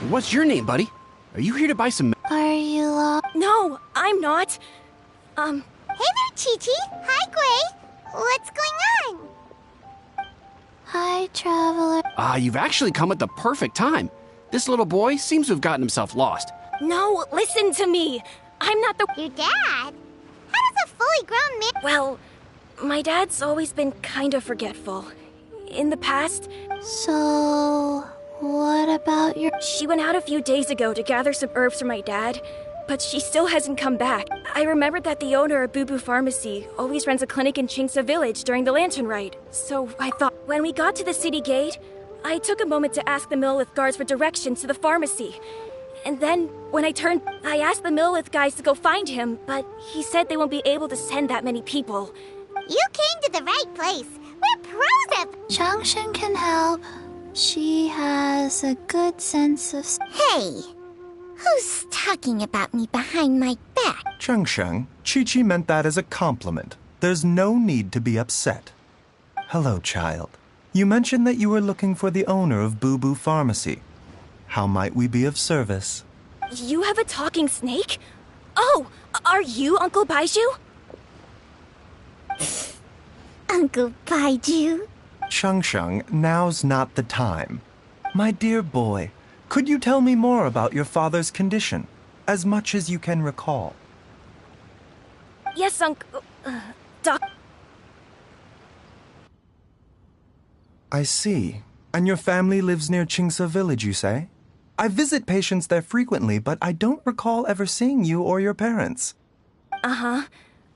What's your name, buddy? Are you here to buy some... Are you No, I'm not. Hey there, Chi-Chi. Hi, Gray. What's going on? Hi, traveler. You've actually come at the perfect time. This little boy seems to have gotten himself lost. No, listen to me. I'm not the... Your dad? How does a fully grown man... Well, my dad's always been kind of forgetful. In the past... So... what about your... She went out a few days ago to gather some herbs for my dad, but she still hasn't come back. I remembered that the owner of Boo Boo Pharmacy always runs a clinic in Chingsa Village during the Lantern Ride. So I thought, when we got to the city gate, I took a moment to ask the Millith guards for directions to the pharmacy. And then, when I turned, I asked the Millith guys to go find him, but he said they won't be able to send that many people. You came to the right place. We're pros at... Changshen can help. She has a good sense of... Hey! Who's talking about me behind my back? Changshen, Chi-Chi meant that as a compliment. There's no need to be upset. Hello, child. You mentioned that you were looking for the owner of Boo Boo Pharmacy. How might we be of service? You have a talking snake? Oh, are you Uncle Baizhu? Uncle Baizhu? Changshen, now's not the time. My dear boy, could you tell me more about your father's condition? As much as you can recall. Yes, Uncle... Doc... I see. And your family lives near Chingsa Village, you say? I visit patients there frequently, but I don't recall ever seeing you or your parents. Uh-huh.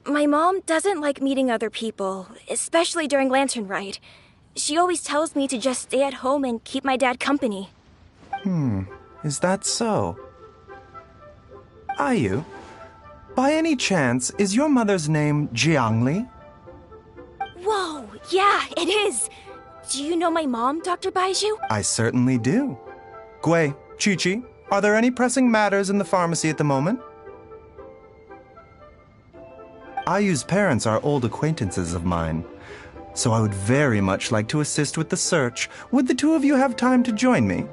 My mom doesn't like meeting other people, especially during Lantern Ride. She always tells me to just stay at home and keep my dad company. Is that so? Ayu, by any chance, is your mother's name Jiangli? Whoa, yeah, it is! Do you know my mom, Dr. Baizhu? I certainly do. Gui, Chi-Chi, are there any pressing matters in the pharmacy at the moment? Ayu's parents are old acquaintances of mine, so I would very much like to assist with the search. Would the two of you have time to join me?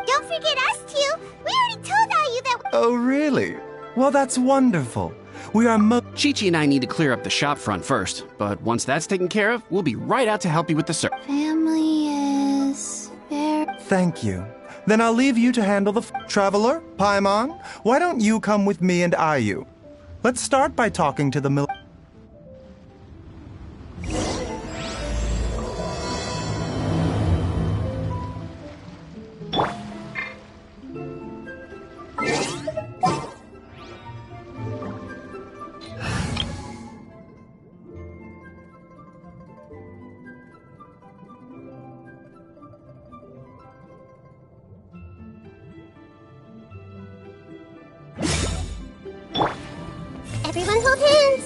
Don't forget us two. We already told Ayu that... Oh, really? Well, that's wonderful. We are Chi-Chi and I need to clear up the shop front first, but once that's taken care of, we'll be right out to help you with the search. Family is... very... Thank you. Then I'll leave you to handle the... Traveler, Paimon, why don't you come with me and Ayu? Let's start by talking to the Everyone hold hands!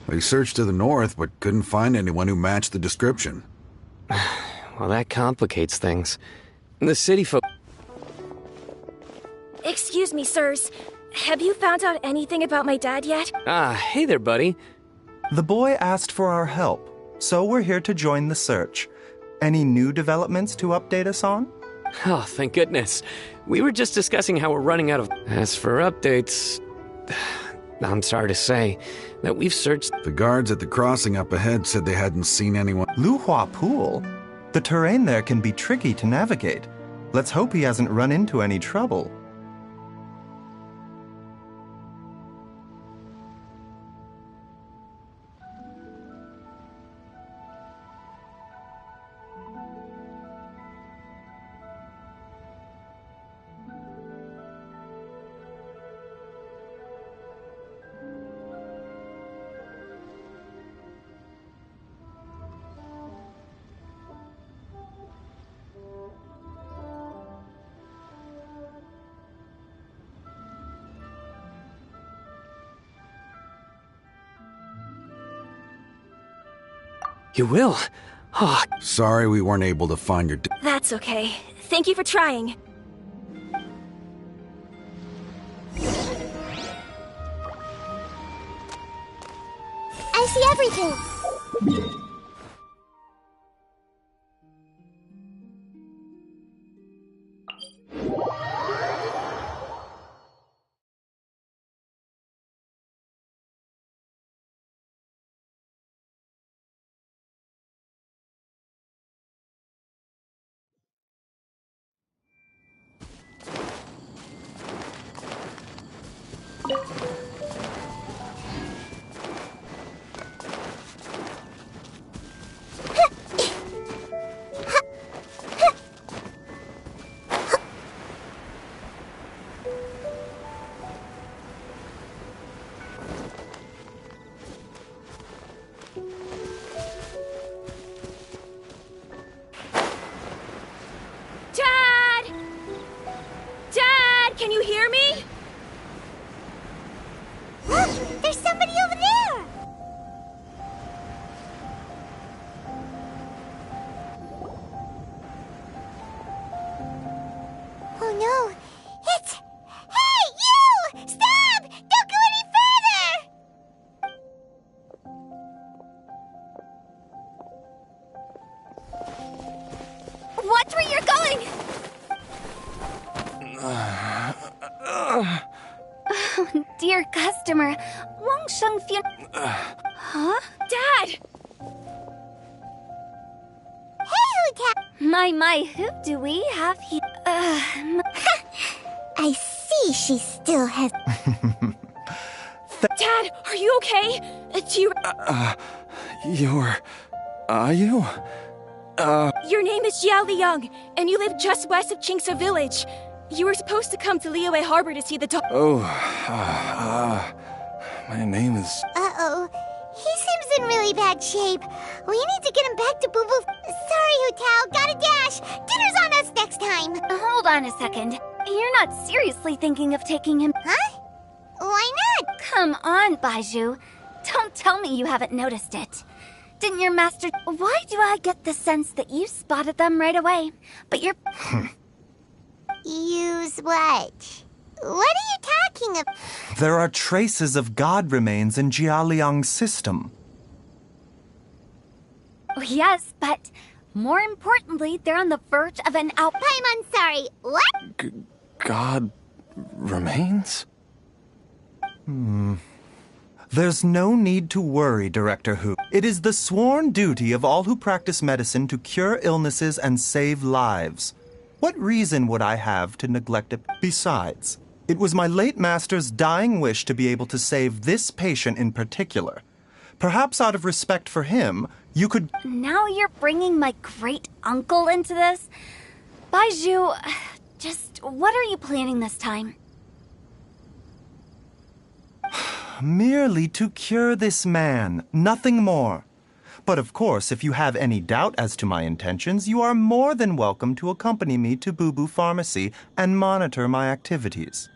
They searched to the north, but couldn't find anyone who matched the description. Well, that complicates things. The city folk... Excuse me, sirs. Have you found out anything about my dad yet? Hey there, buddy. The boy asked for our help, so we're here to join the search. Any new developments to update us on? Oh, thank goodness. We were just discussing how we're running out of... As for updates... I'm sorry to say that we've searched... The guards at the crossing up ahead said they hadn't seen anyone. Luhua Pool? The terrain there can be tricky to navigate. Let's hope he hasn't run into any trouble. You will? Oh, Sorry we weren't able to find your... That's okay. Thank you for trying. I see everything. Dad! Dad, can you hear me? Look, there's somebody over there. Oh no, it's... Hey, you! Stop! Don't go any further! Watch where you're going! Dear customer, Wang Shengfian... Huh? Dad! Hey, Hu-Tao! My, who do we have here? I see she still has... Dad, are you okay? Do you... Are you? Your name is Jiao Liang, and you live just west of Qingsa Village. You were supposed to come to Liyue Harbor to see the dog. My name is... Uh-oh. He seems in really bad shape. We need to get him back to Boo Boo. Sorry, Hu-Tao. Gotta dash. Dinner's on us next time. Hold on a second. You're not seriously thinking of taking him... Huh? Why not? Come on, Baizhu. Don't tell me you haven't noticed it. Didn't your master... Why do I get the sense that you spotted them right away? But you're... Use what? What are you talking about? There are traces of god remains in Jialiang's system. Oh, yes, but more importantly, they're on the verge of an out... I'm sorry. What? God remains? There's no need to worry, Director Hu. It is the sworn duty of all who practice medicine to cure illnesses and save lives. What reason would I have to neglect it? Besides, it was my late master's dying wish to be able to save this patient in particular. Perhaps out of respect for him, you could... Now you're bringing my great-uncle into this? Baizhu, just what are you planning this time? Merely to cure this man, nothing more. But of course, if you have any doubt as to my intentions, you are more than welcome to accompany me to Boo Boo Pharmacy and monitor my activities.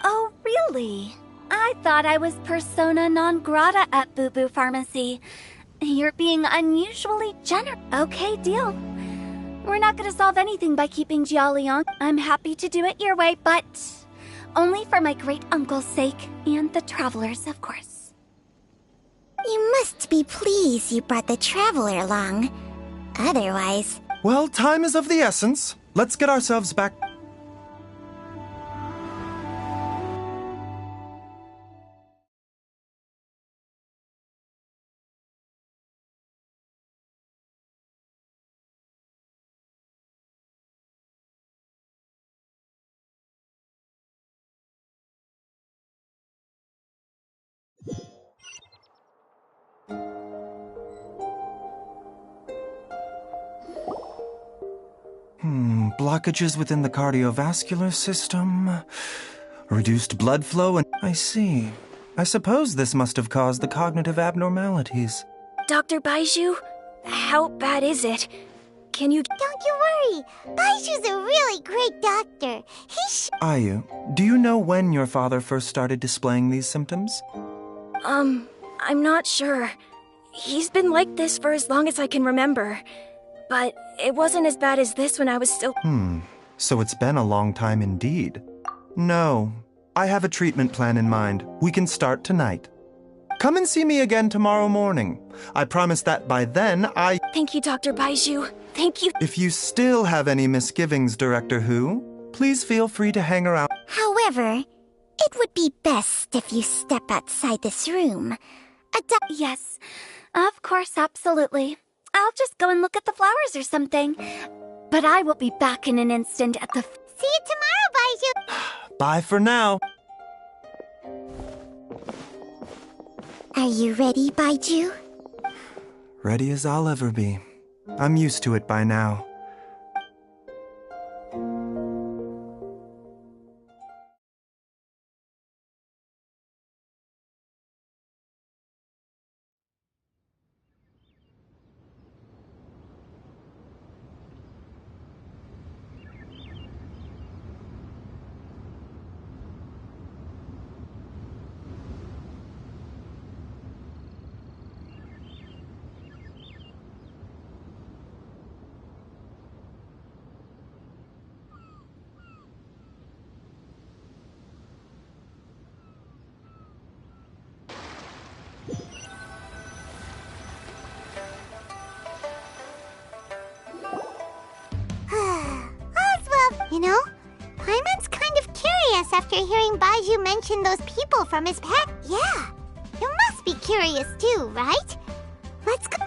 Oh, really? I thought I was persona non grata at Boo Boo Pharmacy. You're being unusually generous. Okay, deal. We're not going to solve anything by keeping Jiao Liang. I'm happy to do it your way, but only for my great-uncle's sake and the travelers, of course. You must be pleased you brought the traveler along. Otherwise... Well, time is of the essence. Let's get ourselves back... Blockages within the cardiovascular system, reduced blood flow, and... I see. I suppose this must have caused the cognitive abnormalities. Dr. Baizhu, how bad is it? can you... Don't you worry. Baizhu's a really great doctor. Ayu, do you know when your father first started displaying these symptoms? I'm not sure. He's been like this for as long as I can remember. But it wasn't as bad as this when I was still... So it's been a long time indeed. No, I have a treatment plan in mind. We can start tonight. Come and see me again tomorrow morning. I promise that by then Thank you, Dr. Baizhu. Thank you. If you still have any misgivings, Director Who, please feel free to hang around. However, it would be best if you step outside this room. Yes, of course, absolutely. I'll just go and look at the flowers or something. But I will be back in an instant at the... See you tomorrow, Baizhu. Bye for now. Are you ready, Baizhu? Ready as I'll ever be. I'm used to it by now. You know, Paimon's kind of curious after hearing Baizhu mention those people from his pet. Yeah, you must be curious too, right? Let's go.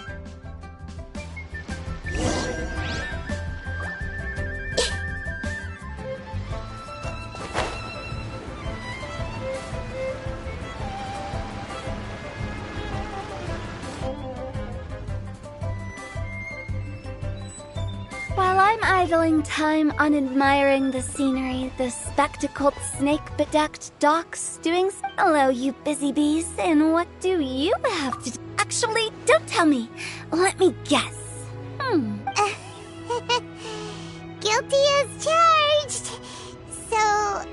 While I'm idling time on admiring the scenery, the spectacled snake-bedecked docks doing... Hello, you busy bees, and what do you have to do? Actually, don't tell me. Let me guess. Guilty as charged. So,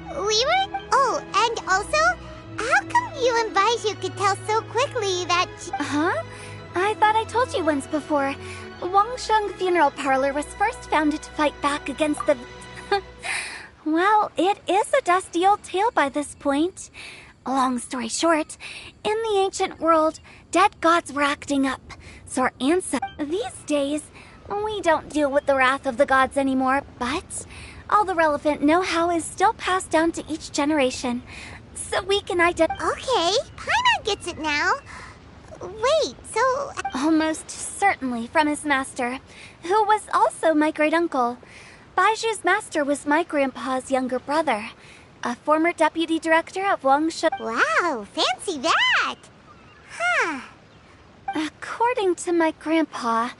we were... Oh, and also, how come you and Baizhu could tell so quickly that... Huh? I thought I told you once before. Wangsheng Funeral Parlor was first founded to fight back against the... Well, it is a dusty old tale by this point. Long story short, in the ancient world, dead gods were acting up. So our ancestors... These days, we don't deal with the wrath of the gods anymore, but all the relevant know-how is still passed down to each generation. So we can identify... Okay, Paimon gets it now. Wait, so... Almost certainly from his master, who was also my great-uncle. Baizhu's master was my grandpa's younger brother, a former deputy director of Wangsheng. Wow, fancy that! Huh. According to my grandpa,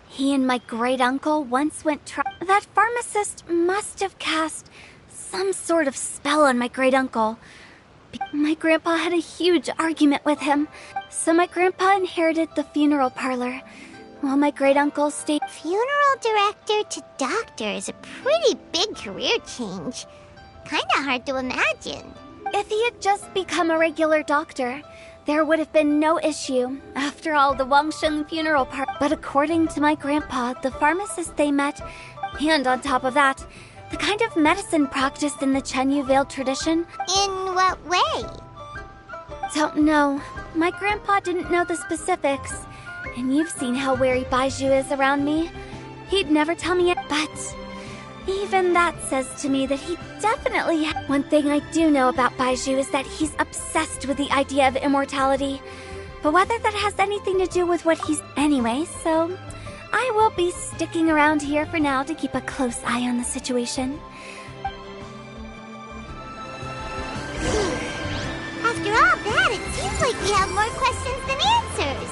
he and my great-uncle once went that pharmacist must have cast some sort of spell on my great-uncle. My grandpa had a huge argument with him, so my grandpa inherited the funeral parlor, while my great-uncle stayed... Funeral director to doctor is a pretty big career change. Kinda hard to imagine. If he had just become a regular doctor, there would have been no issue. After all, the Wangsheng funeral parlor... But according to my grandpa, the pharmacist they met, and on top of that, the kind of medicine practiced in the Chenyu Vale tradition... In what way? Don't know. My grandpa didn't know the specifics. And you've seen how wary Baizhu is around me. He'd never tell me it, but... Even that says to me that he definitely... One thing I do know about Baizhu is that he's obsessed with the idea of immortality. But whether that has anything to do with what he's... Anyway, so... I will be sticking around here for now to keep a close eye on the situation. After all that, it seems like we have more questions than answers.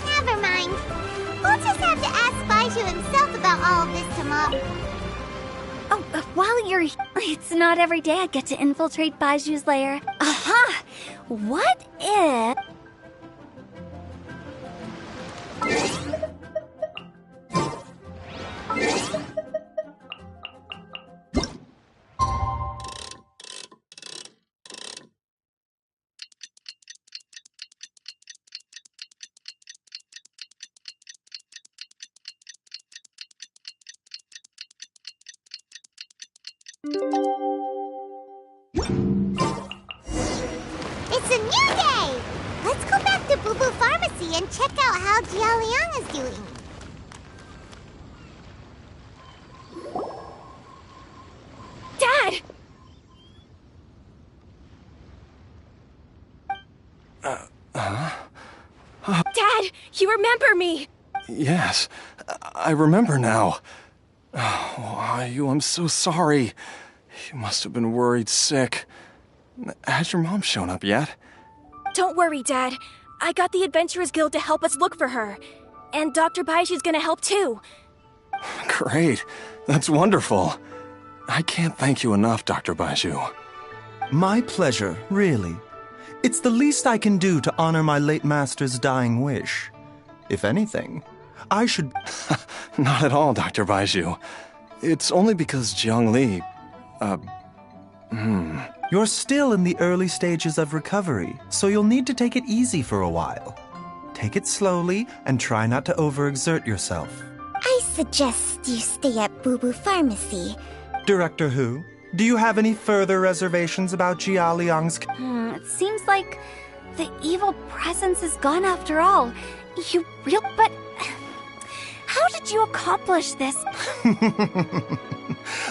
Never mind. We'll just have to ask Baizhu himself about all of this tomorrow. Oh, while you're here, it's not every day I get to infiltrate Baizhu's lair. Aha! What if... It's a new day! Let's go back to Boo Boo Pharmacy and check out how Jialiang is doing. Dad! Dad, you remember me! Yes, I remember now. Oh, I'm so sorry. You must have been worried sick. Has your mom shown up yet? Don't worry, Dad. I got the Adventurers Guild to help us look for her. And Dr. Baizhu's gonna help too. Great. That's wonderful. I can't thank you enough, Dr. Baizhu. My pleasure, really. It's the least I can do to honor my late master's dying wish. If anything, I should... Not at all, Dr. Baizhu. It's only because Jiang Li... You're still in the early stages of recovery, so you'll need to take it easy for a while. Take it slowly and try not to overexert yourself. I suggest you stay at Boo Boo Pharmacy. Director Hu, do you have any further reservations about Jialiang's... It seems like the evil presence is gone after all. But how did you accomplish this?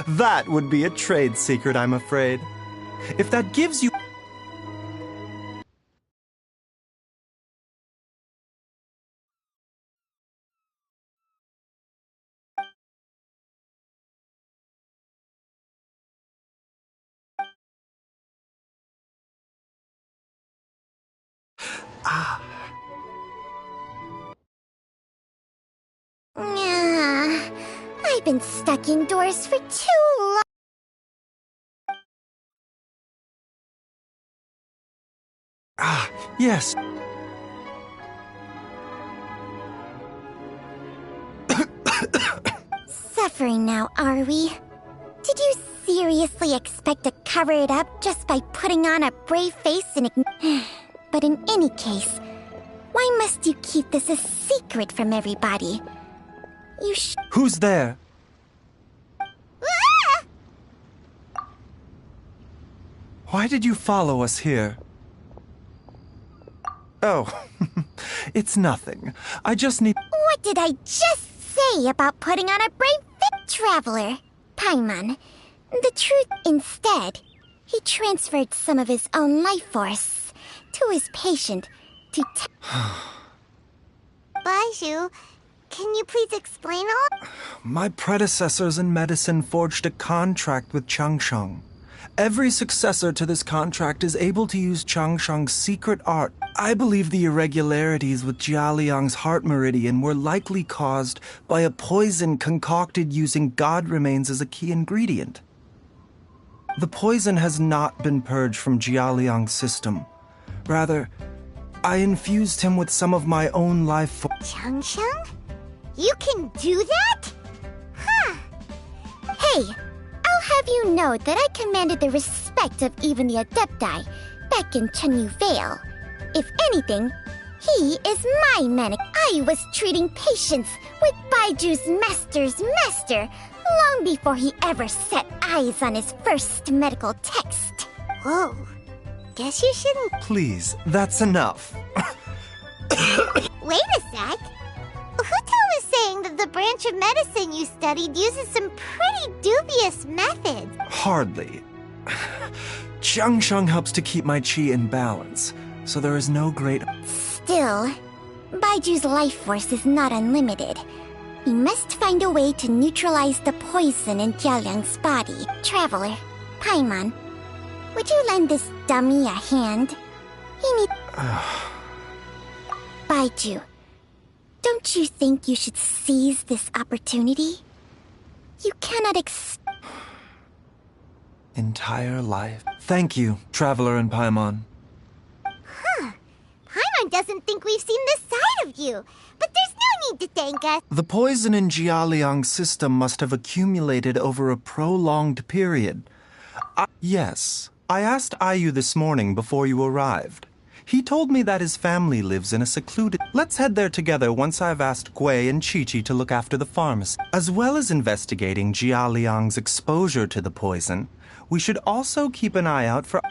That would be a trade secret, I'm afraid. If that gives you... I've been stuck indoors for too long. Yes. Suffering now, are we? Did you seriously expect to cover it up just by putting on a brave face and But in any case, why must you keep this a secret from everybody? Who's there? Ah! Why did you follow us here? Oh, it's nothing. I just need... What did I just say about putting on a brave fit, Traveler? Paimon, the truth instead, he transferred some of his own life force to his patient to Baizhu, can you please explain all? My predecessors in medicine forged a contract with Changsheng. Every successor to this contract is able to use Changsheng's secret art. I believe the irregularities with Jialiang's heart meridian were likely caused by a poison concocted using god remains as a key ingredient. The poison has not been purged from Jialiang's system. Rather, I infused him with some of my own life force. Changsheng? You can do that? Huh. Hey, I'll have you know that I commanded the respect of even the Adepti back in Chenyu Vale. If anything, he is my manic. I was treating patients with Baiju's master's master long before he ever set eyes on his first medical text. Whoa. Guess you shouldn't... Please, that's enough. Wait a sec. Huto was saying that the branch of medicine you studied uses some pretty dubious methods. Hardly. Changsheng helps to keep my chi in balance, so there is no great... Still, Baiju's life force is not unlimited. We must find a way to neutralize the poison in Jialiang's body. Traveler, Paimon, would you lend this dummy a hand? He needs... Baizhu, don't you think you should seize this opportunity? You cannot Entire life. Thank you, Traveler and Paimon. Huh. Paimon doesn't think we've seen this side of you, but there's no need to thank us. The poison in Jialiang's system must have accumulated over a prolonged period. Yes, I asked Ayu this morning before you arrived. He told me that his family lives in a secluded... Let's head there together once I've asked Gui and Chi-Chi to look after the pharmacy. As well as investigating Jia Liang's exposure to the poison, we should also keep an eye out for...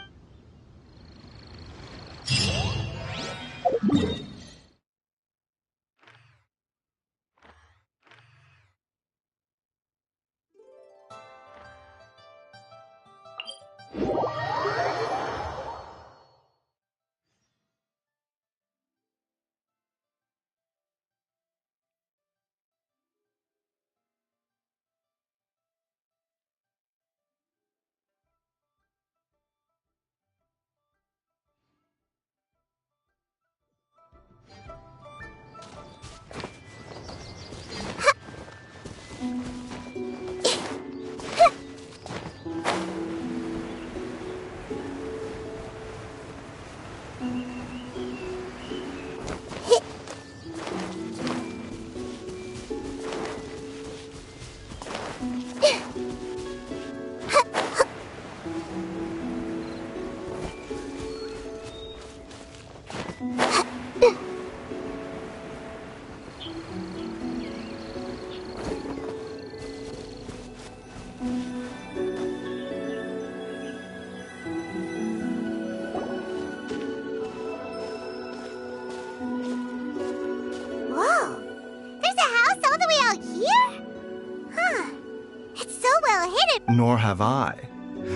Nor have I.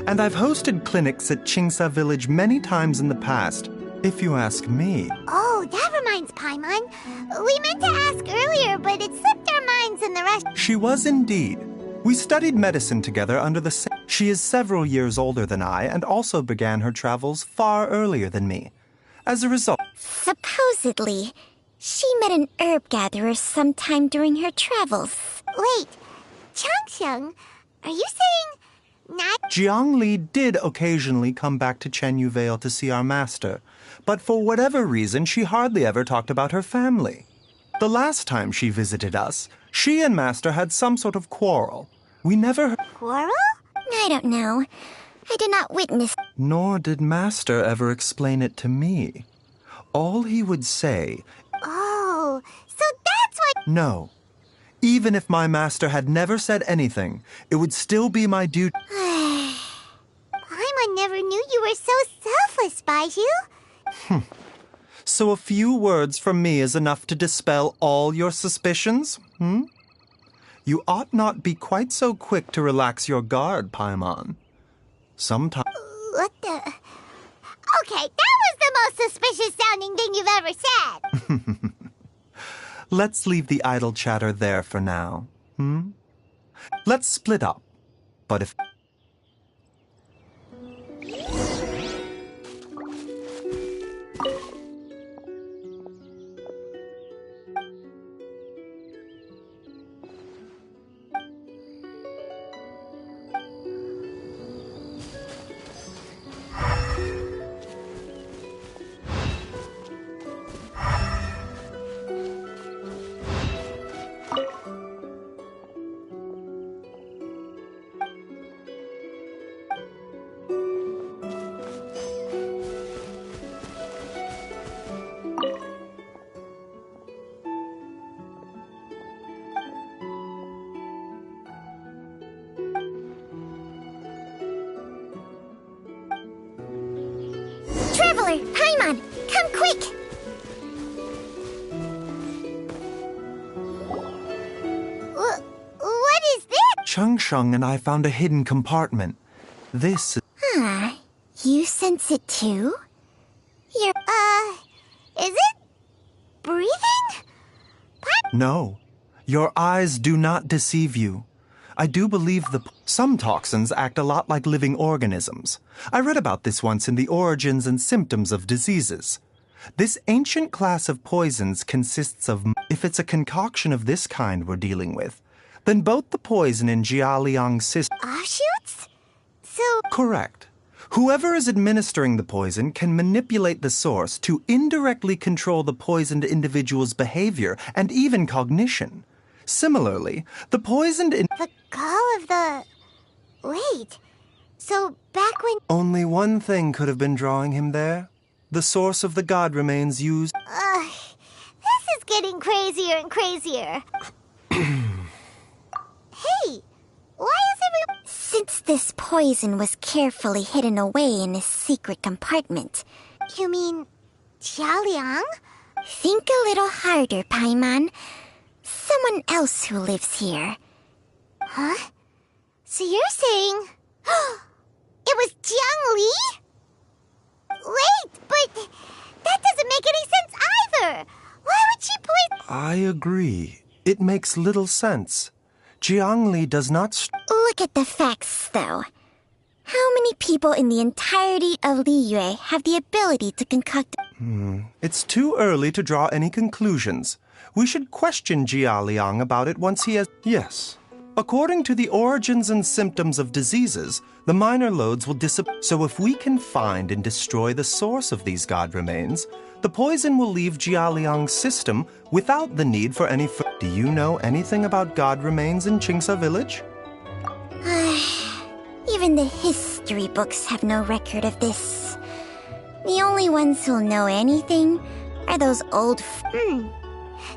And I've hosted clinics at Qingsa Village many times in the past, if you ask me. Oh, that reminds Paimon. We meant to ask earlier, but it slipped our minds in the rush. She was indeed. We studied medicine together under the same... She is several years older than I and also began her travels far earlier than me. As a result... Supposedly, she met an herb gatherer sometime during her travels. Wait, Changxiang, are you saying not... Jiang Li did occasionally come back to Chenyu Vale to see our master, but for whatever reason, she hardly ever talked about her family. The last time she visited us, she and master had some sort of quarrel. We never... Quarrel? I don't know. I did not witness... Nor did master ever explain it to me. All he would say... Oh, so that's what... No. Even if my master had never said anything, it would still be my duty... Paimon never knew you were so selfless, Baizhu. So a few words from me is enough to dispel all your suspicions? You ought not be quite so quick to relax your guard, Paimon. Sometimes... What the... Okay, that was the most suspicious-sounding thing you've ever said. Let's leave the idle chatter there for now. Let's split up. But if... Traveler, Paimon, come quick! What is this? Changsheng and I found a hidden compartment. This... You sense it too? You're, is it breathing? No. Your eyes do not deceive you. I do believe some toxins act a lot like living organisms. I read about this once in the Origins and Symptoms of Diseases. This ancient class of poisons consists of... If it's a concoction of this kind we're dealing with, then both the poison in Jia Liang's system... Offshoots? So... Correct. Whoever is administering the poison can manipulate the source to indirectly control the poisoned individual's behavior and even cognition. Similarly, the poisoned... The call of the... Wait, so back when... Only one thing could have been drawing him there. the source of the god remains used. This is getting crazier and crazier. Hey, why is everyone... Since this poison was carefully hidden away in a secret compartment. You mean Jialiang? Think a little harder, Paimon. Someone else who lives here. Huh? So you're saying... it was Jiang Li? Wait, but that doesn't make any sense either. Why would she poison... I agree. It makes little sense. Jiang Li does not... Look at the facts, though. How many people in the entirety of Liyue have the ability to concoct... It's too early to draw any conclusions. We should question Jia Liang about it once he has... Yes. According to the origins and symptoms of diseases, the minor loads will disappear. So if we can find and destroy the source of these god remains, the poison will leave Jia Liang's system without the need for any... Do you know anything about god remains in Qingsa village? Even the history books have no record of this. The only ones who'll know anything are those old... Didn't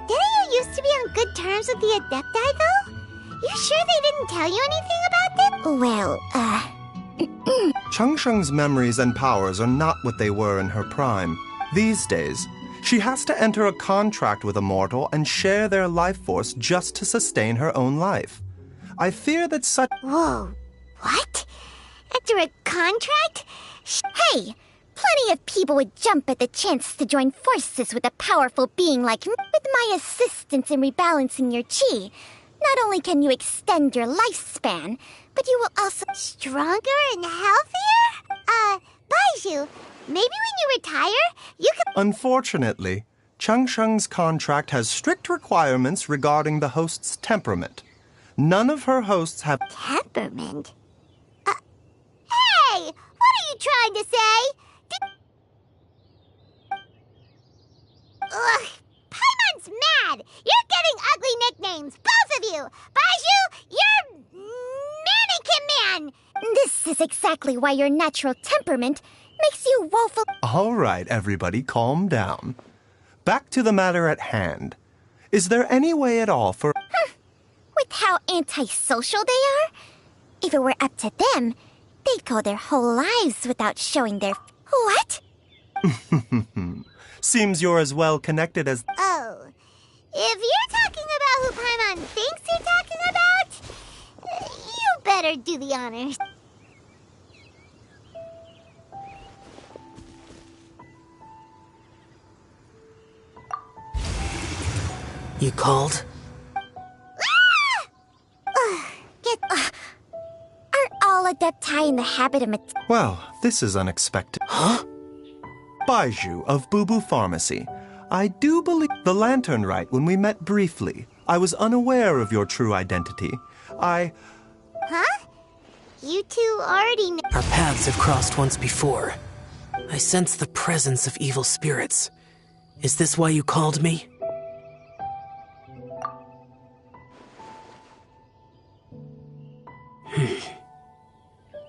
you used to be on good terms with the Adepti, though? You sure they didn't tell you anything about that? Well, Changsheng's memories and powers are not what they were in her prime. These days, she has to enter a contract with a mortal and share their life force just to sustain her own life. I fear that such... Whoa, what? Enter a contract? Hey, plenty of people would jump at the chance to join forces with a powerful being like me. With my assistance in rebalancing your chi, not only can you extend your lifespan, but you will also... Stronger and healthier? Baizhu, maybe when you retire, you can... Unfortunately, Changsheng's contract has strict requirements regarding the host's temperament. None of her hosts have... Temperament? Hey! What are you trying to say? Ugh! Paimon's mad! You're getting ugly nicknames, both of you! Baizhu, you're... Mannequin Man! This is exactly why your natural temperament makes you woeful... All right, everybody, calm down. Back to the matter at hand. Is there any way at all for... With how antisocial they are? If it were up to them, they'd go their whole lives without showing their... What? Seems you're as well connected as... Oh. If you're talking about who Paimon thinks you're talking about, you better do the honors. You called? Aren't all Adepti in the habit of... Well, this is unexpected. Huh? Baizhu of Bubu Pharmacy. I do believe the lantern rite when we met briefly. I was unaware of your true identity. Huh? You two already know... Our paths have crossed once before. I sense the presence of evil spirits. Is this why you called me?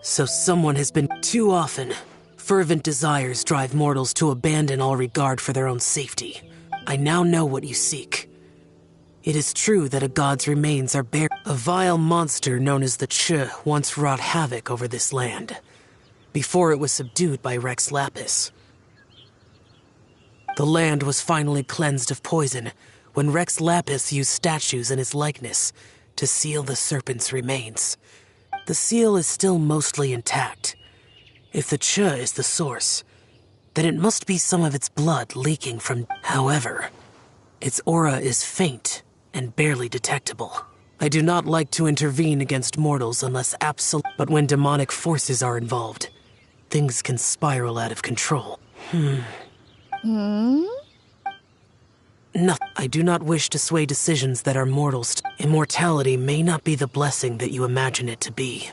So someone has been... Too often, fervent desires drive mortals to abandon all regard for their own safety. I now know what you seek. It is true that a god's remains are buried. A vile monster known as the Che once wrought havoc over this land, before it was subdued by Rex Lapis. The land was finally cleansed of poison when Rex Lapis used statues in his likeness to seal the serpent's remains. The seal is still mostly intact. If the Che is the source, then it must be some of its blood leaking from... However, its aura is faint and barely detectable. I do not like to intervene against mortals unless absolute... But when demonic forces are involved, things can spiral out of control. No, I do not wish to sway decisions that are mortals. Immortality may not be the blessing that you imagine it to be.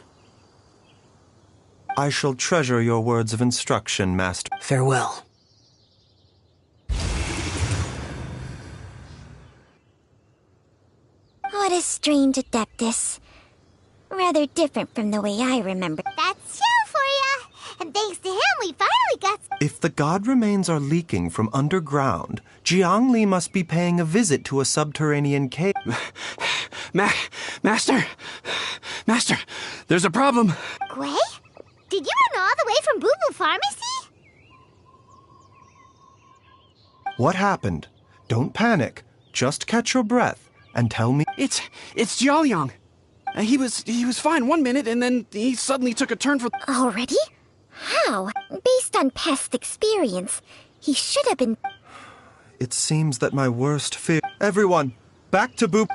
I shall treasure your words of instruction, Master. Farewell. What a strange Adeptus. Rather different from the way I remember. That's you for ya! And thanks to him, we finally got... If the god remains are leaking from underground, Jiangli must be paying a visit to a subterranean cave. Master! Master, there's a problem. Gwei? Did you run all the way from Boo Boo Pharmacy? What happened? Don't panic. Just catch your breath and tell me. It's Jiaoliang. He was fine one minute, and then he suddenly took a turn for... Already? How? Based on past experience, he should have been... It seems that my worst fear... Everyone, back to Boo...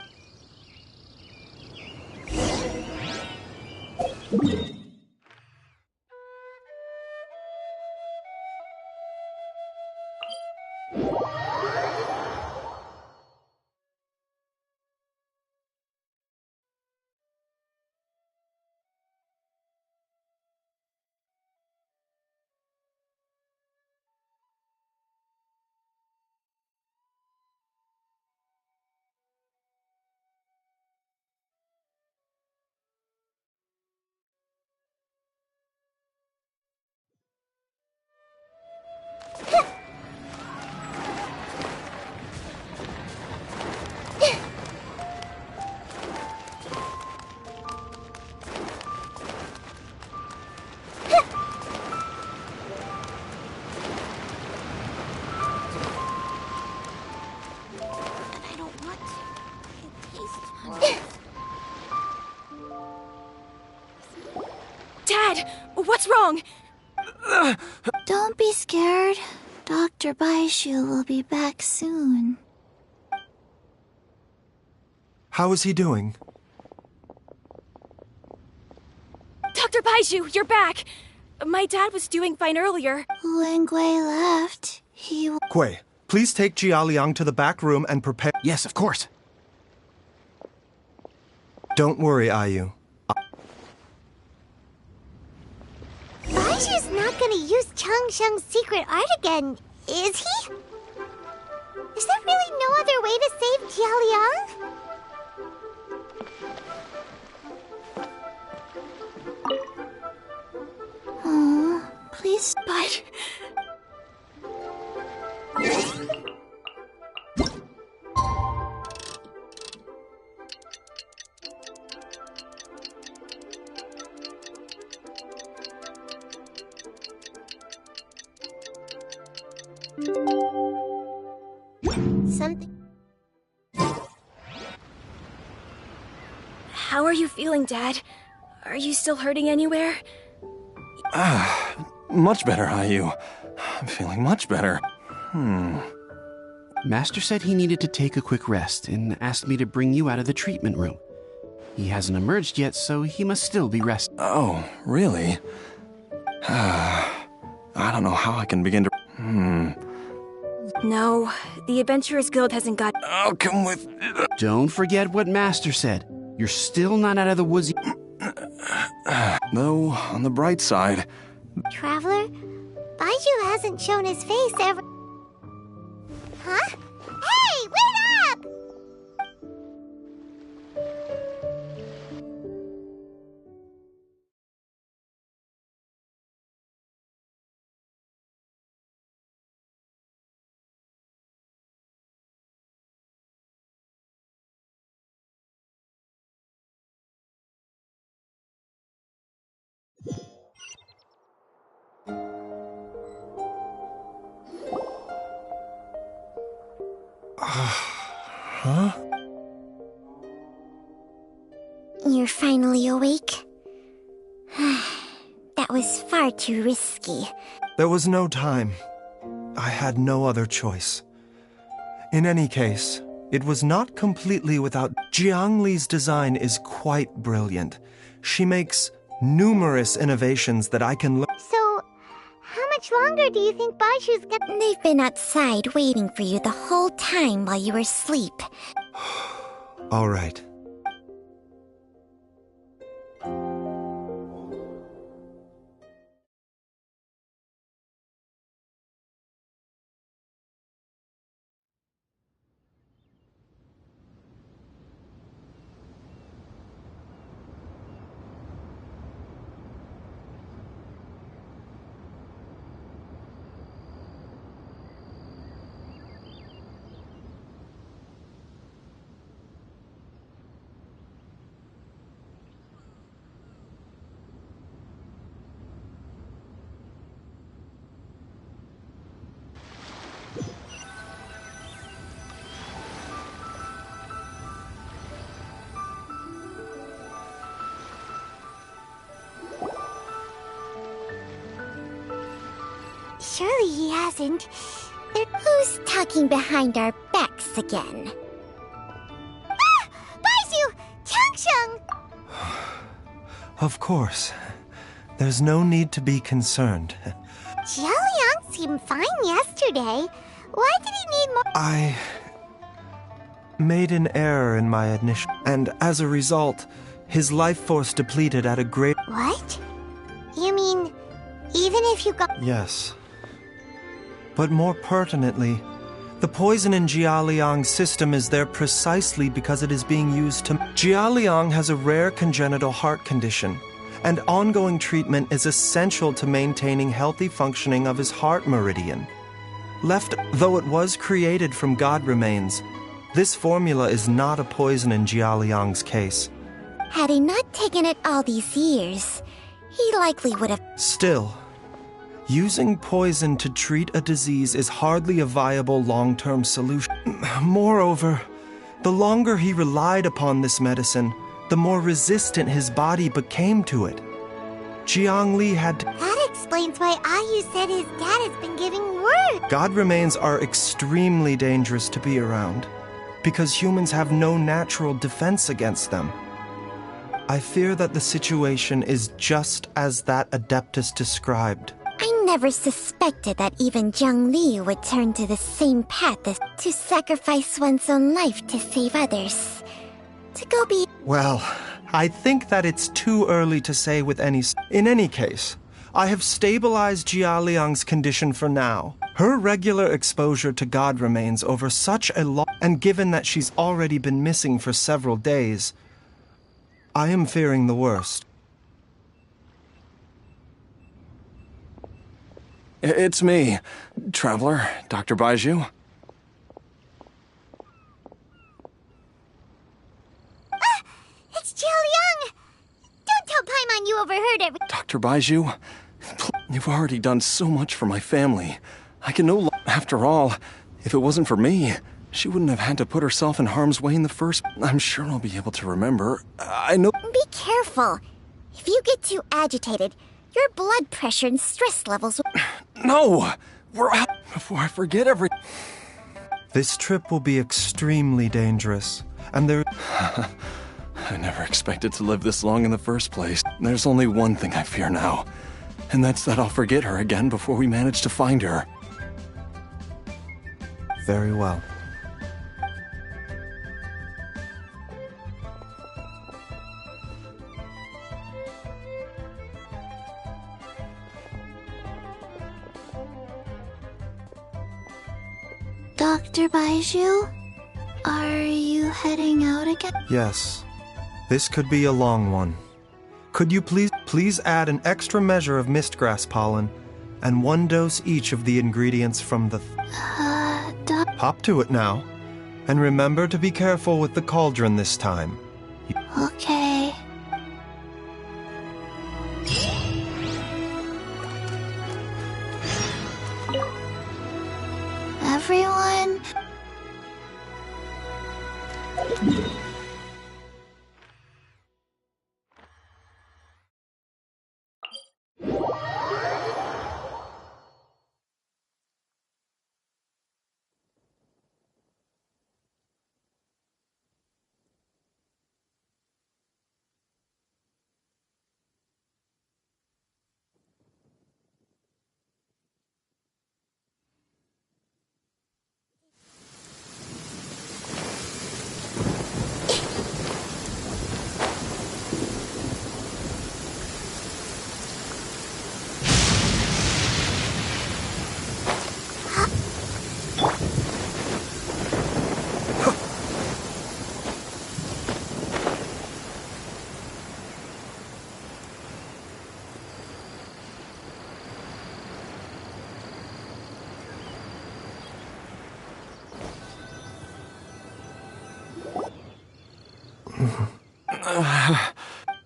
I don't want to. It tastes... Dad, what's wrong? Don't be scared. Dr. Baizhu will be back soon. How is he doing? Dr. Baizhu, you're back! My dad was doing fine earlier. When Gwei left, he... Gwei, please take Jiaoliang to the back room and prepare... Yes, of course. Don't worry, Ayu. Baizhu's not gonna use Changsheng's secret art again, is he? Is there really no other way to save Jiaoliang? Oh, please... But... Something... How are you feeling, Dad? Are you still hurting anywhere? Much better, Ayu. I'm feeling much better. Master said he needed to take a quick rest and asked me to bring you out of the treatment room. He hasn't emerged yet, so he must still be resting. Oh, really? I don't know how I can begin to... No, the Adventurers Guild hasn't got... I'll come with... Don't forget what Master said. You're still not out of the woods. Though, on the bright side... Traveler? Baizhu hasn't shown his face ever... Huh? Hey, wait up! Huh? You're finally awake? That was far too risky. There was no time. I had no other choice. In any case, it was not completely without... Jiangli's design is quite brilliant. She makes numerous innovations that I can learn... So, how much longer do you think Baizhu's gonna... They've been outside waiting for you the whole time while you were asleep. All right. Surely he hasn't. Who's talking behind our backs again? Ah! Baizhu! Changsheng! Of course. There's no need to be concerned. Jialiang seemed fine yesterday. Why did he need more? I made an error in my initial, and as a result, his life force depleted at a great... What? You mean, even if you got... Yes. But more pertinently, the poison in Jialiang's system is there precisely because it is being used to... Jialiang has a rare congenital heart condition, and ongoing treatment is essential to maintaining healthy functioning of his heart meridian. Left, though it was created from God remains, this formula is not a poison in Jialiang's case. Had he not taken it all these years, he likely would have... Still, using poison to treat a disease is hardly a viable long-term solution. Moreover, the longer he relied upon this medicine, the more resistant his body became to it. Jiang Li had to... That explains why Ayu said his dad has been giving word. God remains are extremely dangerous to be around, because humans have no natural defense against them. I fear that the situation is just as that Adeptus described. I never suspected that even Zhang Li would turn to the same path as to sacrifice one's own life to save others. To go be... Well, I think that it's too early to say with any... In any case, I have stabilized Jialiang's condition for now. Her regular exposure to God remains over such a long... And given that she's already been missing for several days, I am fearing the worst. It's me, Traveler, Dr. Baizhu. Ah! It's Jialiang! Don't tell Paimon you overheard it. Dr. Baizhu, you've already done so much for my family. I can no longer... After all, if it wasn't for me, she wouldn't have had to put herself in harm's way in the first... I'm sure I'll be able to remember. I know... Be careful. If you get too agitated, your blood pressure and stress levels will... No! We're out before I forget everything. This trip will be extremely dangerous, and there... I never expected to live this long in the first place. There's only one thing I fear now, and that's that I'll forget her again before we manage to find her. Very well. Dr. Baizhu? Are you heading out again? Yes. This could be a long one. Could you please add an extra measure of mistgrass pollen and 1 dose each of the ingredients from the... Hop to it now. And remember to be careful with the cauldron this time. Okay. Everyone...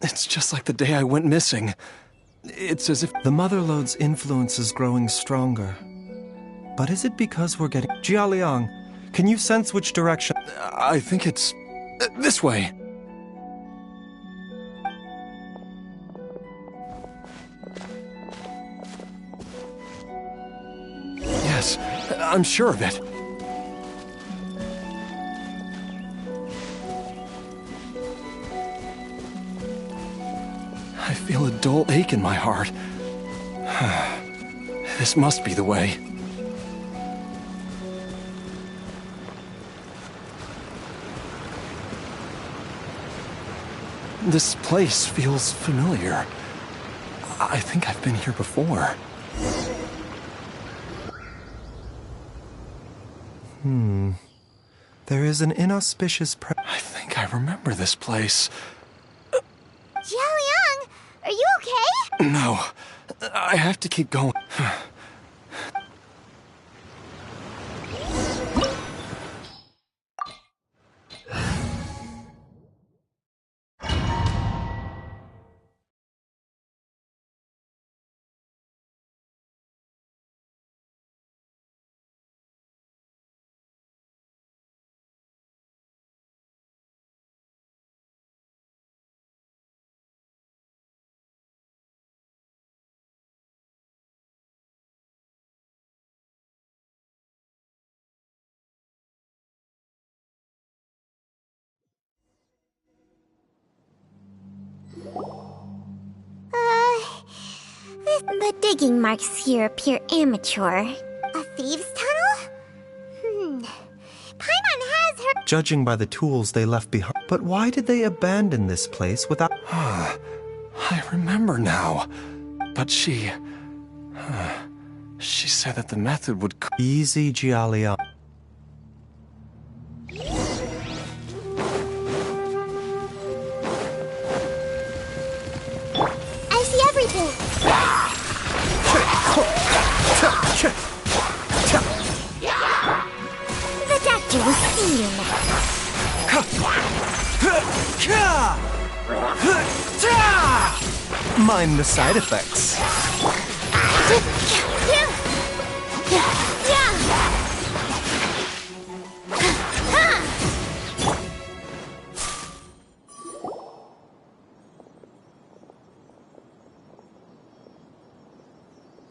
It's just like the day I went missing. It's as if... The Mother Lode's influence is growing stronger. But is it because we're getting... Jialiang, can you sense which direction... I think it's... this way. I'm sure of it. I feel a dull ache in my heart. This must be the way. This place feels familiar. I think I've been here before. There is an inauspicious I think I remember this place. Jialiang, are you okay? No, I have to keep going. The digging marks here appear amateur. A thieves' tunnel? Paimon has her... Judging by the tools they left behind. But why did they abandon this place without... I remember now. But she said that the method would... Easy, Jialiang. I see everything. The doctor will see you now. Mind the side effects.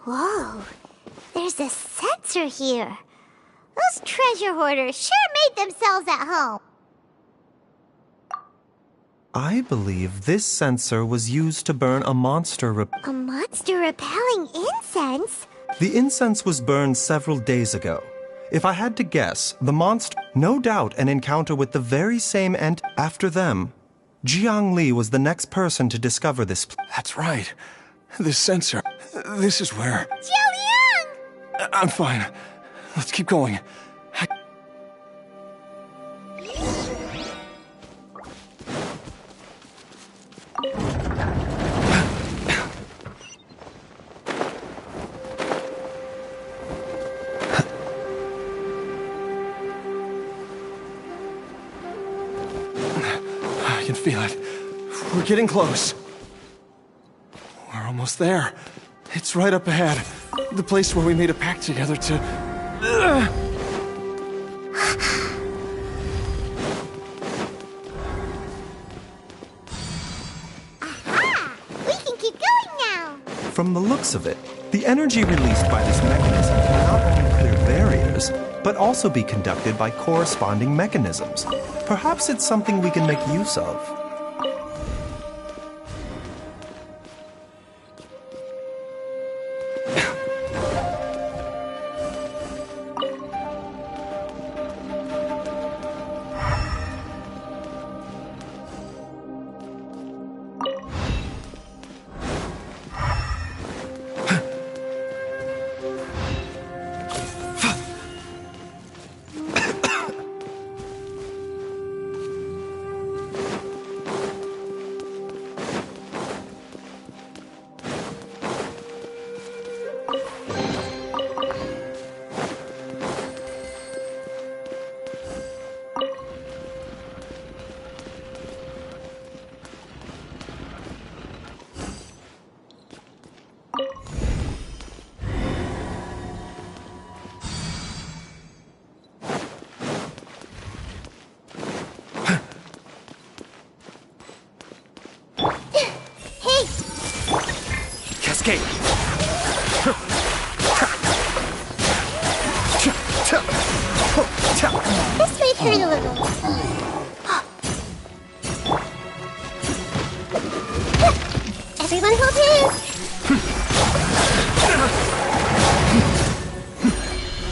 Whoa, there's a sensor here. Those treasure hoarders sure made themselves at home. I believe this sensor was used to burn a monster. A monster repelling incense? The incense was burned several days ago. If I had to guess, the monster... No doubt an encounter with the very same After them, Jiang Li was the next person to discover this... That's right. This sensor. This is where... Jialiang! I'm fine. Let's keep going. I can feel it. We're getting close. We're almost there. It's right up ahead. The place where we made a pact together to... Aha! We can keep going now. From the looks of it, the energy released by this mechanism can not only clear barriers, but also be conducted by corresponding mechanisms. Perhaps it's something we can make use of. Cascade! This might hurt a little. Everyone hold hands.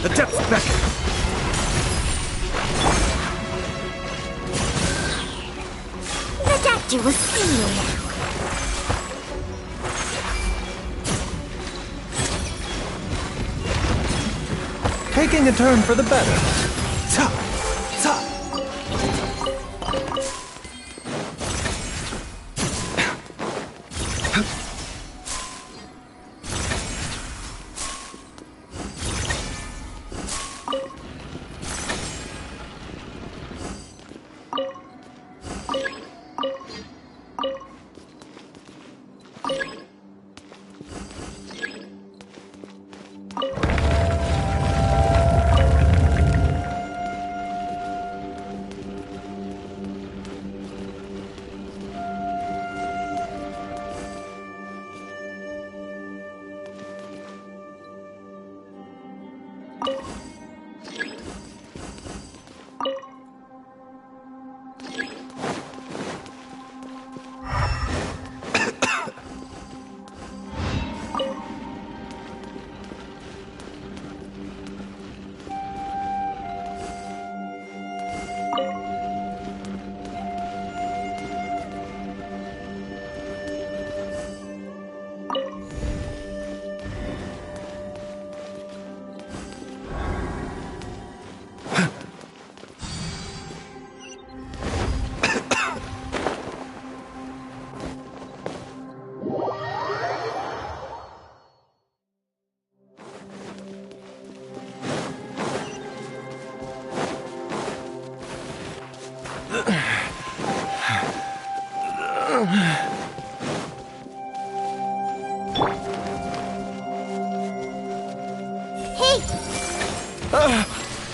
The depths beckon. The doctor will see you now. Taking a turn for the better. Ta! Ta!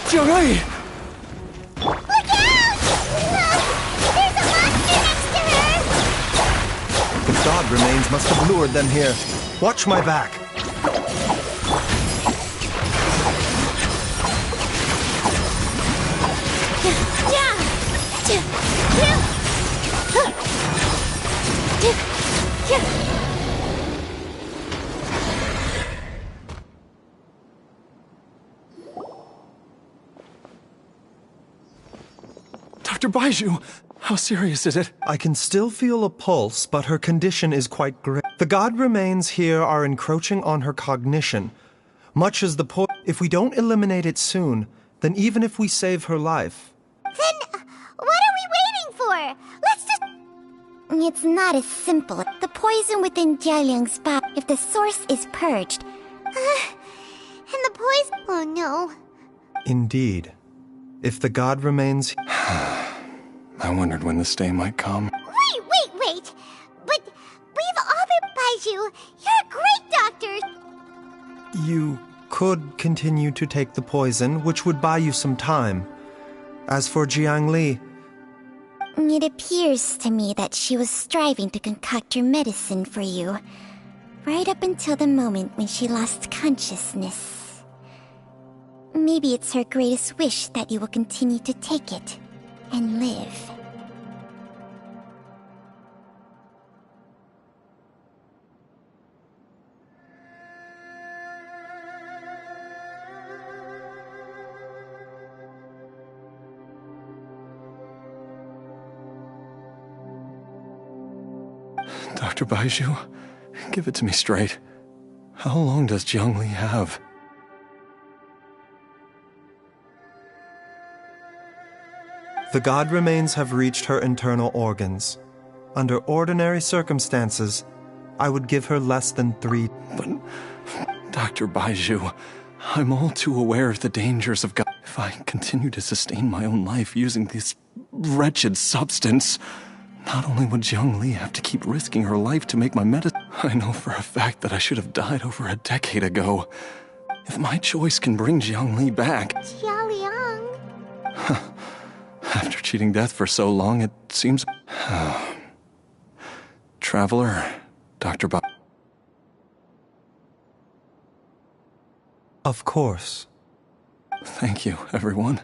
Jiangli! Look out! There's a monster next to her! The god remains must have lured them here. Watch my back. Dr. Baizhu, how serious is it? I can still feel a pulse, but her condition is quite grave. The god remains here are encroaching on her cognition, much as the if we don't eliminate it soon, then even if we save her life... Then, what are we waiting for? Let's just... It's not as simple. The poison within Jialiang's body, if the source is purged... and the poison... Oh no. Indeed. If the god remains... I wondered when this day might come. Wait! But we've all been Baizhu. You're a great doctor. You could continue to take the poison, which would buy you some time. As for Jiangli... It appears to me that she was striving to concoct your medicine for you, right up until the moment when she lost consciousness. Maybe it's her greatest wish that you will continue to take it and live. Dr. Baizhu, give it to me straight. How long does Jiangli have? The god remains have reached her internal organs. Under ordinary circumstances, I would give her less than 3... But, Dr. Baizhu, I'm all too aware of the dangers of God. If I continue to sustain my own life using this wretched substance, not only would Jiangli have to keep risking her life to make my medicine, I know for a fact that I should have died over a decade ago. If my choice can bring Jiangli back... Jialiang. After cheating death for so long, it seems... Traveler, Dr. Ba... Of course. Thank you, everyone.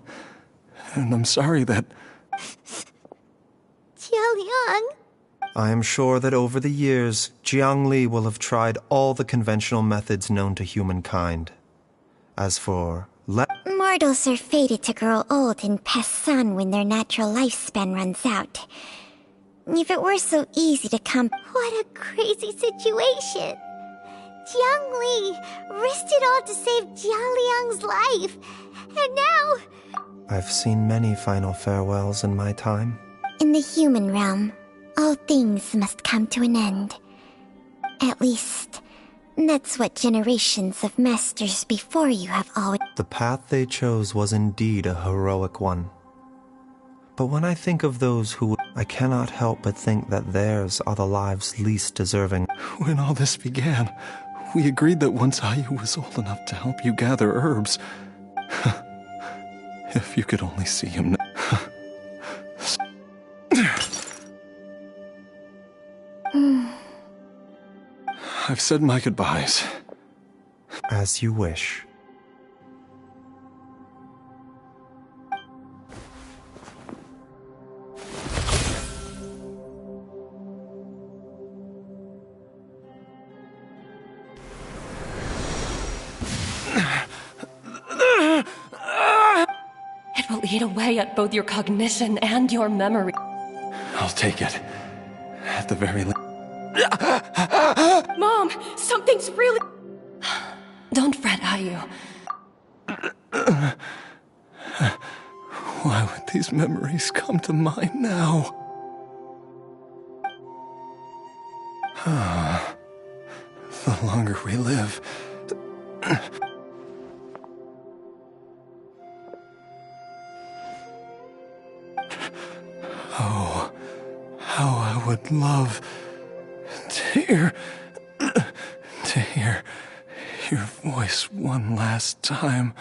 And I'm sorry that... Jialiang. I am sure that over the years, Jiang Li will have tried all the conventional methods known to humankind. As for... Mortals are fated to grow old and pass on when their natural lifespan runs out. If it were so easy to come... What a crazy situation! Jiang Li risked it all to save Jialiang's life, and now... I've seen many final farewells in my time. In the human realm, all things must come to an end. At least, that's what generations of masters before you have always... The path they chose was indeed a heroic one. But when I think of those who... I cannot help but think that theirs are the lives least deserving. When all this began, we agreed that once Ayu was old enough to help you gather herbs... If you could only see him now. I've said my goodbyes. As you wish. It will eat away at both your cognition and your memory. I'll take it. At the very least. Mom, something's really... Don't fret, Ayu. Why would these memories come to mind now? The longer we live... Oh, how I would love to hear your voice one last time.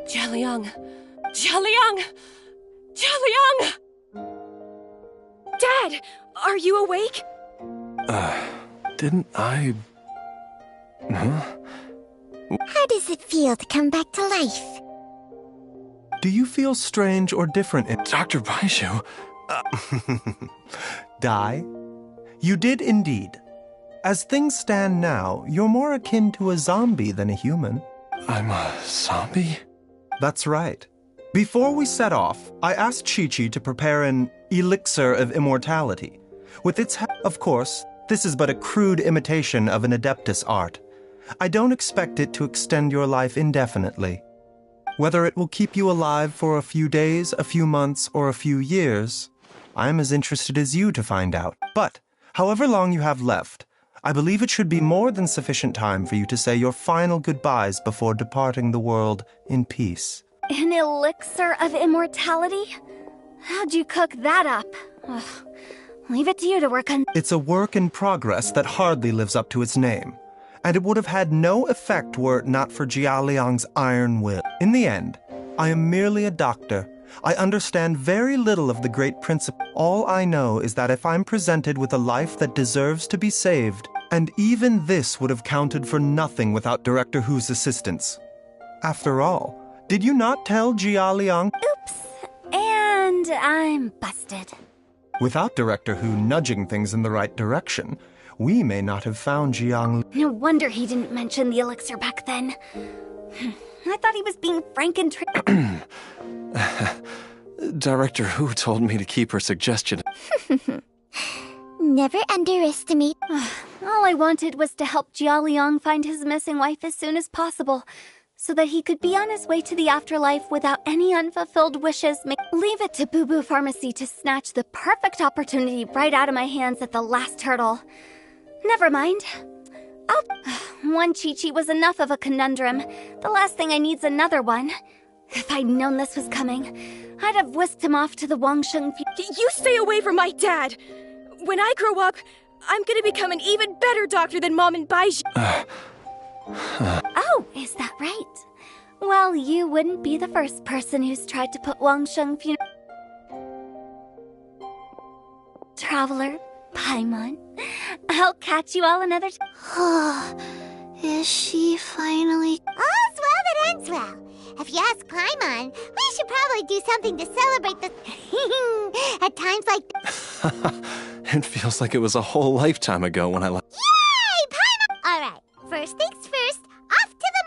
Jialiang! Jialiang! Jialiang! Dad, are you awake? Didn't I... Huh? How does it feel to come back to life? Do you feel strange or different in... Dr. Baizhu... Dai? You did indeed. As things stand now, you're more akin to a zombie than a human. I'm a zombie? That's right. Before we set off, I asked Chi-Chi to prepare an elixir of immortality. With its help, of course, this is but a crude imitation of an Adeptus art. I don't expect it to extend your life indefinitely. Whether it will keep you alive for a few days, a few months, or a few years, I'm as interested as you to find out. But, however long you have left, I believe it should be more than sufficient time for you to say your final goodbyes before departing the world in peace. An elixir of immortality? How'd you cook that up? Ugh. Leave it to you to work on... It's a work in progress that hardly lives up to its name, and it would have had no effect were it not for Jialiang's iron will. In the end, I am merely a doctor. I understand very little of the great principle. All I know is that if I'm presented with a life that deserves to be saved, and even this would have counted for nothing without Director Hu's assistance. After all, did you not tell Jialiang? Oops. And I'm busted. Without Director Hu nudging things in the right direction, we may not have found Jiang. No wonder he didn't mention the elixir back then. I thought he was being frank and Director Hu told me to keep her suggestion. Never underestimate. All I wanted was to help Jialiang find his missing wife as soon as possible, so that he could be on his way to the afterlife without any unfulfilled wishes. Leave it to Boo Boo Pharmacy to snatch the perfect opportunity right out of my hands at the last hurdle. Never mind. One Chi-Chi was enough of a conundrum. The last thing I need's another one. If I'd known this was coming, I'd have whisked him off to the Wangsheng. You stay away from my dad! When I grow up, I'm gonna become an even better doctor than Mom and Baizhu. Oh, is that right? Well, you wouldn't be the first person who's tried to put Wangsheng Traveler, Paimon, I'll catch you all another time. Is she finally... All's well that ends well. If you ask Paimon, we should probably do something to celebrate the... at times like... It feels like it was a whole lifetime ago when I left. Yay, Paimon! Alright, first things first, off to the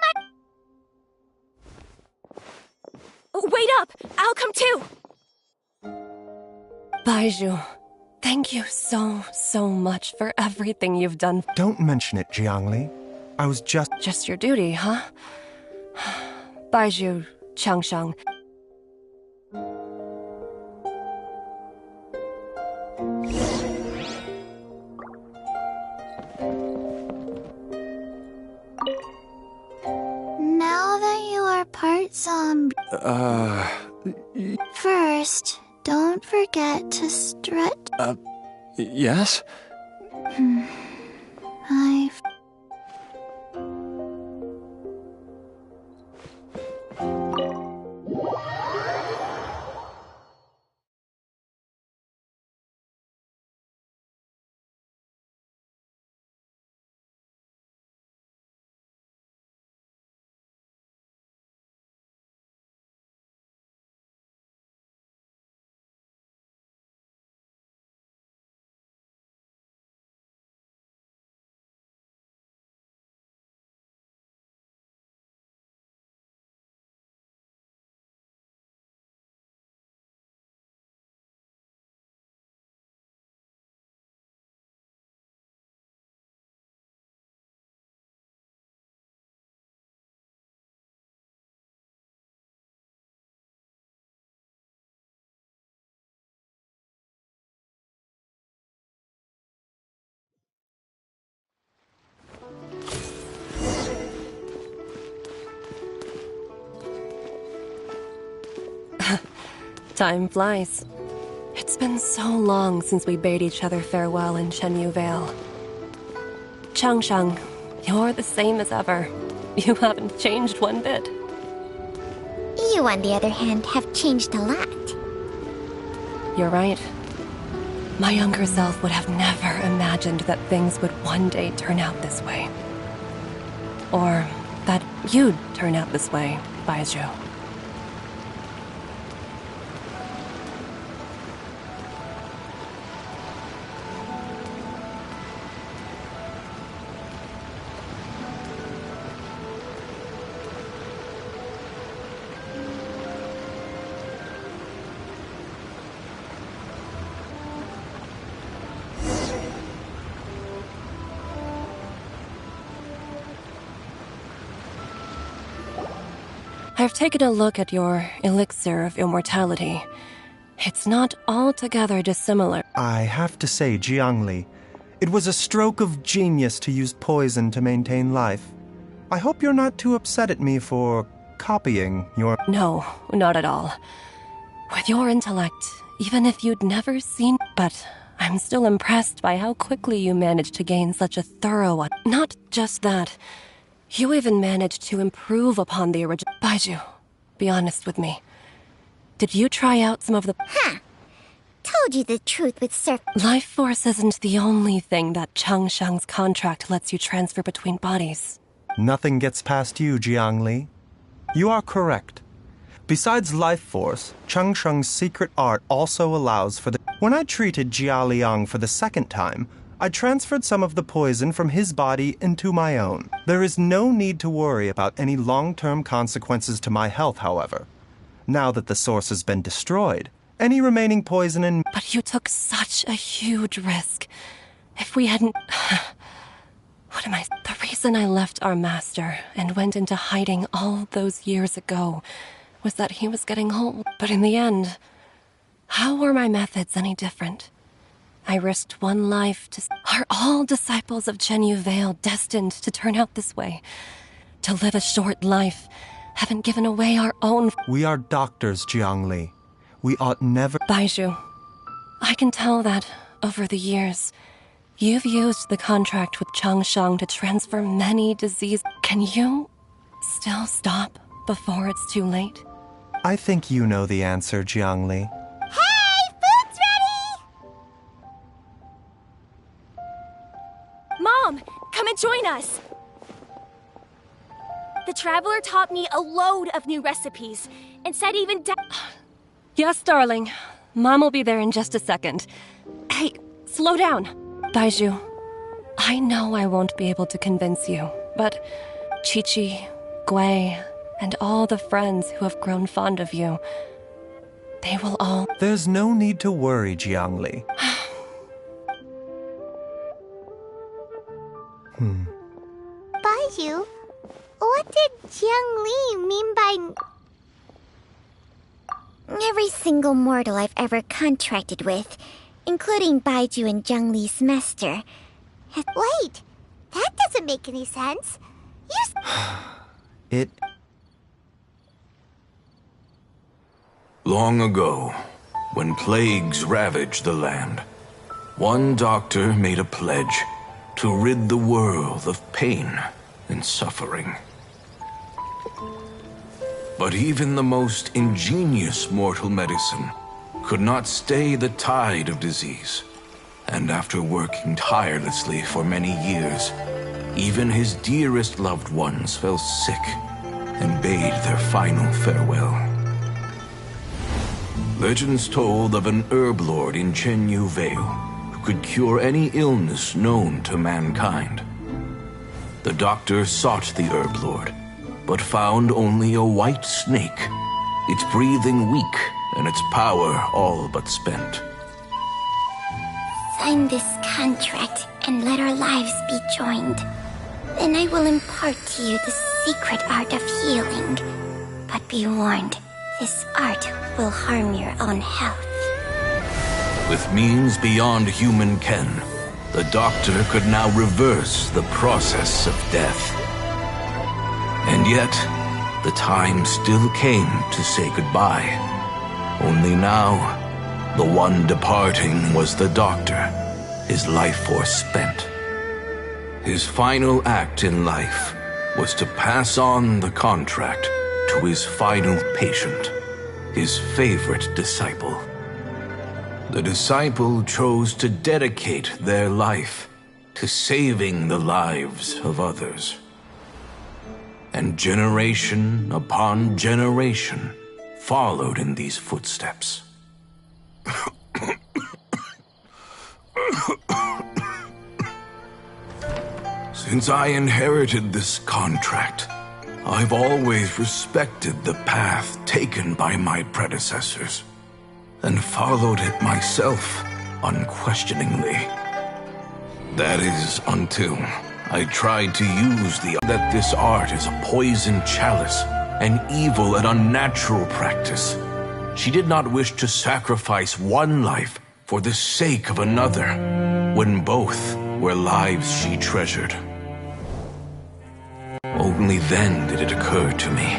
Wait up! I'll come too! Baizhu, thank you so much for everything you've done. Don't mention it, Jiangli. I was just... Just your duty, huh? Baizhu, Changsheng. Now that you are part zombie... First, don't forget to stretch... Yes? I've... Time flies. It's been so long since we bade each other farewell in Chenyu Vale. Changsheng, you're the same as ever. You haven't changed one bit. You, on the other hand, have changed a lot. You're right. My younger self would have never imagined that things would one day turn out this way. Or that you'd turn out this way, Baizhu. I've taken a look at your elixir of immortality. It's not altogether dissimilar. I have to say, Jiangli, it was a stroke of genius to use poison to maintain life. I hope you're not too upset at me for copying your... No, not at all. With your intellect, even if you'd never seen... But I'm still impressed by how quickly you managed to gain such a thorough one. Not just that. You even managed to improve upon the original... Baizhu, be honest with me. Did you try out some of the... Told you the truth with Surf... Life force isn't the only thing that Changsheng's contract lets you transfer between bodies. Nothing gets past you, Jiangli. You are correct. Besides life force, Changsheng's secret art also allows for the... When I treated Jia Liang for the second time, I transferred some of the poison from his body into my own. There is no need to worry about any long-term consequences to my health, however. Now that the source has been destroyed, any remaining poison in... But you took such a huge risk. If we hadn't... What am I... The reason I left our master and went into hiding all those years ago was that he was getting old. But in the end, how were my methods any different? I risked one life to... Are all disciples of Chenyu Vale destined to turn out this way? To live a short life, having given away our own... We are doctors, Jiangli. We ought never... Baizhu, I can tell that, over the years, you've used the contract with Changsheng to transfer many diseases. Can you still stop before it's too late? I think you know the answer, Jiangli. Hey, food's ready! Mom, come and join us! The Traveler taught me a load of new recipes, and said even Yes, darling. Mom will be there in just a second. Hey, slow down. Baizhu, I know I won't be able to convince you, but Chi-Chi, Gui, and all the friends who have grown fond of you, they will all... There's no need to worry, Jiangli. Baizhu, what did Jiang Li mean by... Every single mortal I've ever contracted with, including Baizhu and Jiang Li's master. Wait, that doesn't make any sense. It... Long ago, when plagues ravaged the land, one doctor made a pledge to rid the world of pain and suffering. But even the most ingenious mortal medicine could not stay the tide of disease. And after working tirelessly for many years, even his dearest loved ones fell sick and bade their final farewell. Legends told of an herb lord in Chenyu Vale who could cure any illness known to mankind. The doctor sought the herb lord, but found only a white snake, its breathing weak and its power all but spent. Sign this contract and let our lives be joined. Then I will impart to you the secret art of healing. But be warned, this art will harm your own health. With means beyond human ken, the doctor could now reverse the process of death. And yet, the time still came to say goodbye. Only now, the one departing was the doctor, his life force spent. His final act in life was to pass on the contract to his final patient, his favorite disciple. The disciple chose to dedicate their life to saving the lives of others. And generation upon generation followed in these footsteps. Since I inherited this contract, I've always respected the path taken by my predecessors, and followed it myself unquestioningly. That is until I tried to use that this art is a poison chalice, an evil and unnatural practice. She did not wish to sacrifice one life for the sake of another, when both were lives she treasured. Only then did it occur to me,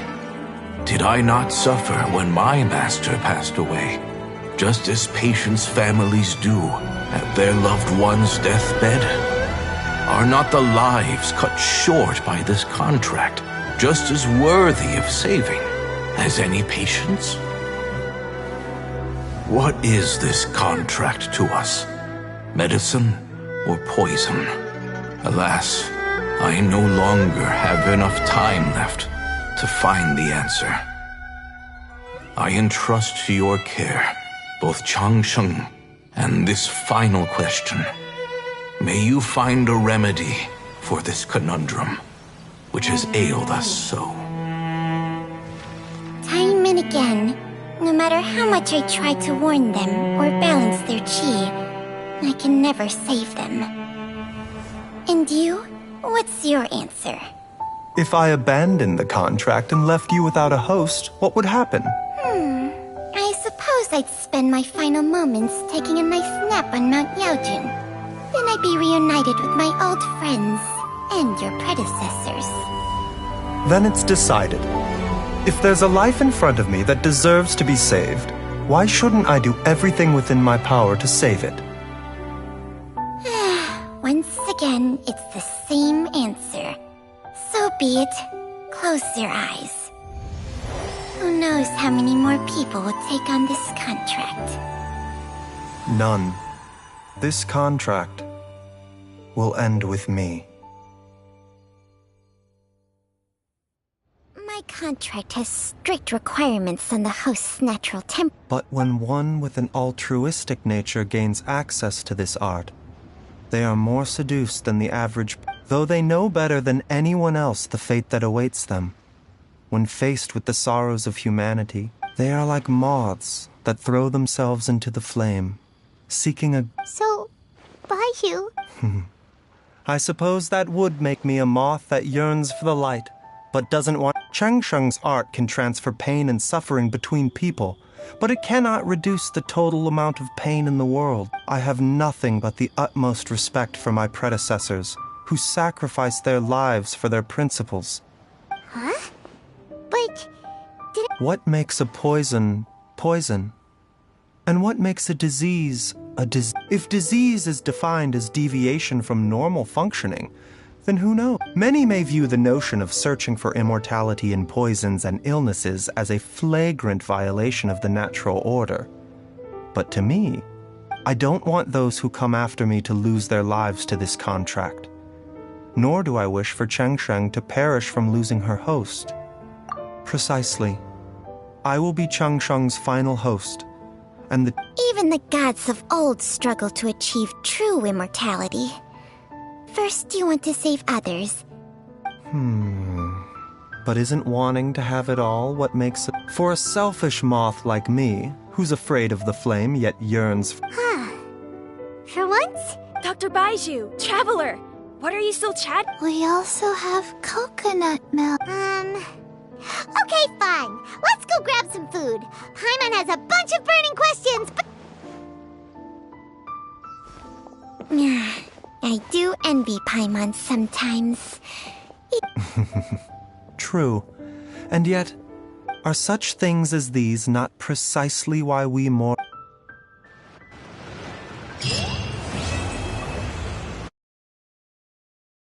did I not suffer when my master passed away, just as patients' families do at their loved one's deathbed? Are not the lives cut short by this contract just as worthy of saving as any patients? What is this contract to us? Medicine or poison? Alas, I no longer have enough time left to find the answer. I entrust to your care both Changsheng and this final question. May you find a remedy for this conundrum, which has ailed us so. Time and again, no matter how much I try to warn them or balance their chi, I can never save them. And you? What's your answer? If I abandoned the contract and left you without a host, what would happen? I suppose suppose I'd spend my final moments taking a nice nap on Mount Yaojun. Then I'd be reunited with my old friends and your predecessors. Then it's decided. If there's a life in front of me that deserves to be saved, why shouldn't I do everything within my power to save it? Once again, it's the same answer. So be it. Close your eyes. Who knows how many more people will take on this contract? None. This contract will end with me. My contract has strict requirements on the host's natural temper. But when one with an altruistic nature gains access to this art, they are more seduced than the average, though they know better than anyone else the fate that awaits them. When faced with the sorrows of humanity, they are like moths that throw themselves into the flame, seeking a... So, Baizhu... I suppose that would make me a moth that yearns for the light, but doesn't want... Changsheng's art can transfer pain and suffering between people, but it cannot reduce the total amount of pain in the world. I have nothing but the utmost respect for my predecessors, who sacrificed their lives for their principles. Huh? But... What makes a poison, poison? And what makes a disease, a disease? If disease is defined as deviation from normal functioning, then who knows? Many may view the notion of searching for immortality in poisons and illnesses as a flagrant violation of the natural order. But to me, I don't want those who come after me to lose their lives to this contract. Nor do I wish for Changsheng to perish from losing her host. Precisely. I will be Changsheng's final host, and the... Even the gods of old struggle to achieve true immortality. First, you want to save others. But isn't wanting to have it all what makes it... For a selfish moth like me, who's afraid of the flame yet yearns... For once? Dr. Baizhu, Traveler, what are you still chatting? We also have coconut milk. Okay, fine. Let's go grab some food. Paimon has a bunch of burning questions, but... I do envy Paimon sometimes. True. And yet, are such things as these not precisely why we